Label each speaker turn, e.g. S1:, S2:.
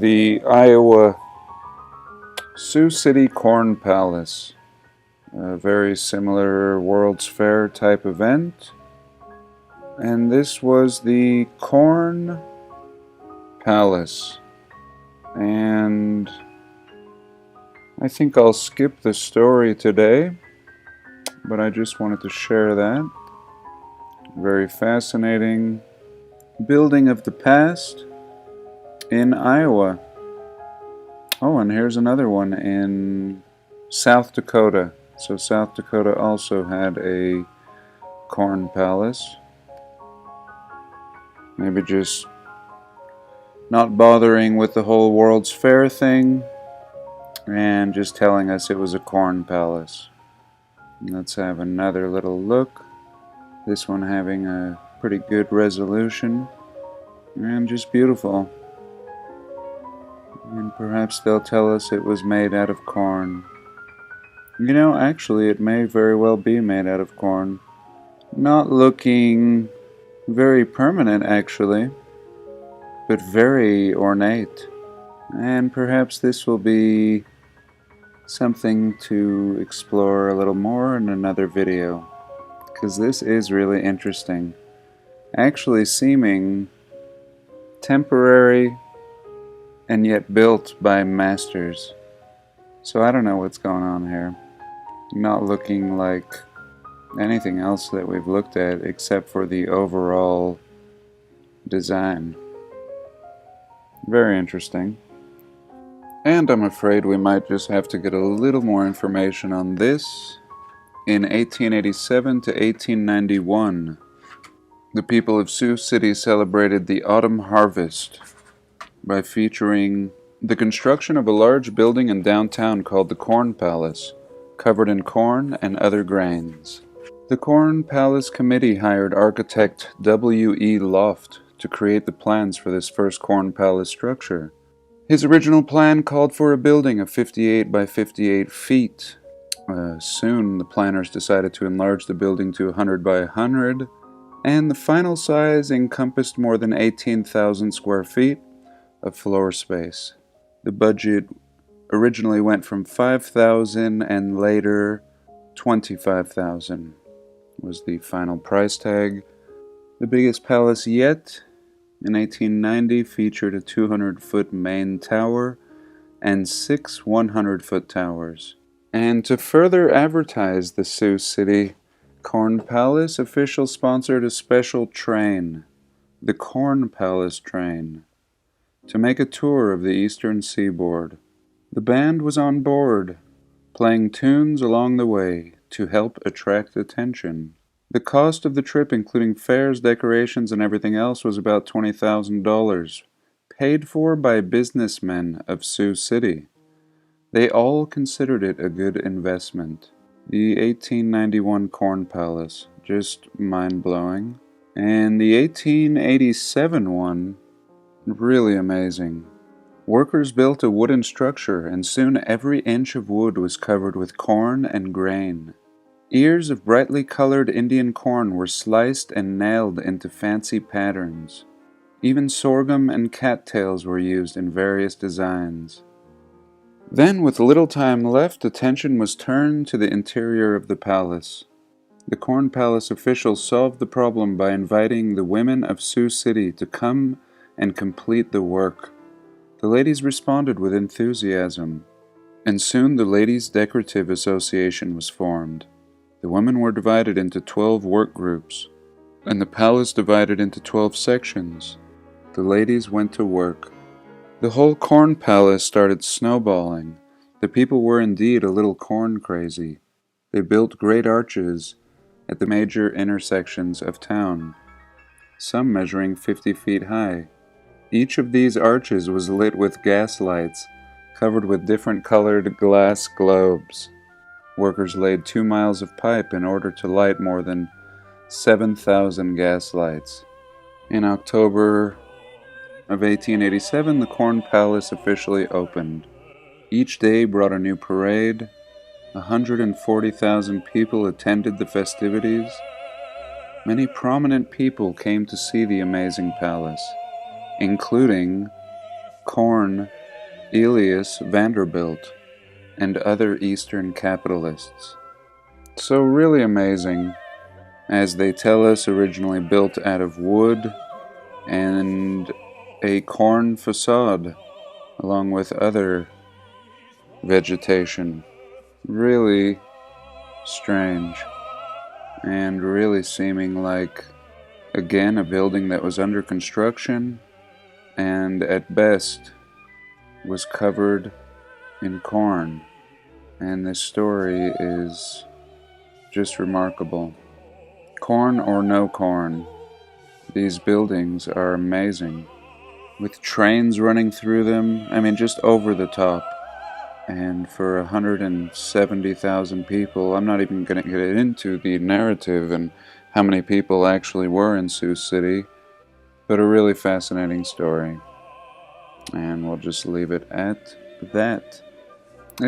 S1: The Iowa Sioux City Corn Palace, a very similar World's Fair type event. And this was the Corn Palace. And I think I'll skip the story today, but I just wanted to share that. Very fascinating building of the past in Iowa. Oh, and here's another one in South Dakota. So South Dakota also had a corn palace. Maybe just not bothering with the whole World's Fair thing and just telling us it was a corn palace. Let's have another little look. This one having a pretty good resolution and just beautiful. And perhaps they'll tell us it was made out of corn. You know, actually it may very well be made out of corn. Not looking very permanent actually, but very ornate. And perhaps this will be something to explore a little more in another video, because this is really interesting. Actually seeming temporary and yet built by masters. So I don't know what's going on here. Not looking like anything else that we've looked at except for the overall design. Very interesting. And I'm afraid we might just have to get a little more information on this. In 1887 to 1891, the people of Sioux City celebrated the autumn harvest by featuring the construction of a large building in downtown called the Corn Palace, covered in corn and other grains. The Corn Palace Committee hired architect W.E. Loft to create the plans for this first Corn Palace structure. His original plan called for a building of 58 by 58 feet. Soon the planners decided to enlarge the building to 100 by 100, and the final size encompassed more than 18,000 square feet of floor space. The budget originally went from $5,000 and later $25,000 was the final price tag. The biggest palace yet, in 1890, featured a 200-foot main tower and 6 100-foot towers. And to further advertise the Sioux City Corn Palace, officials sponsored a special train, the Corn Palace train, to make a tour of the eastern seaboard. The band was on board, playing tunes along the way to help attract attention. The cost of the trip, including fares, decorations, and everything else, was about $20,000, paid for by businessmen of Sioux City. They all considered it a good investment. The 1891 Corn Palace, just mind-blowing. And the 1887 one, really amazing. Workers built a wooden structure, and soon every inch of wood was covered with corn and grain. Ears of brightly colored Indian corn were sliced and nailed into fancy patterns. Even sorghum and cattails were used in various designs. Then, with little time left, attention was turned to the interior of the palace. The Corn Palace officials solved the problem by inviting the women of Sioux City to come and complete the work. The ladies responded with enthusiasm, and soon the Ladies' Decorative Association was formed. The women were divided into 12 work groups, and the palace divided into 12 sections. The ladies went to work. The whole Corn Palace started snowballing. The people were indeed a little corn crazy. They built great arches at the major intersections of town, some measuring 50 feet high. Each of these arches was lit with gas lights, covered with different colored glass globes. Workers laid 2 miles of pipe in order to light more than 7,000 gas lights. In October of 1887, the Corn Palace officially opened. Each day brought a new parade. 140,000 people attended the festivities. Many prominent people came to see the amazing palace, including Corn Elias Vanderbilt and other Eastern capitalists. So really amazing, as they tell us originally built out of wood and a corn facade, along with other vegetation. Really strange, and really seeming like, again, a building that was under construction and at best was covered in corn. And this story is just remarkable. Corn or no corn, these buildings are amazing, with trains running through them. I mean, just over the top. And for 170,000 people, I'm not even going to get into the narrative and how many people actually were in Sioux City, but a really fascinating story. And we'll just leave it at that.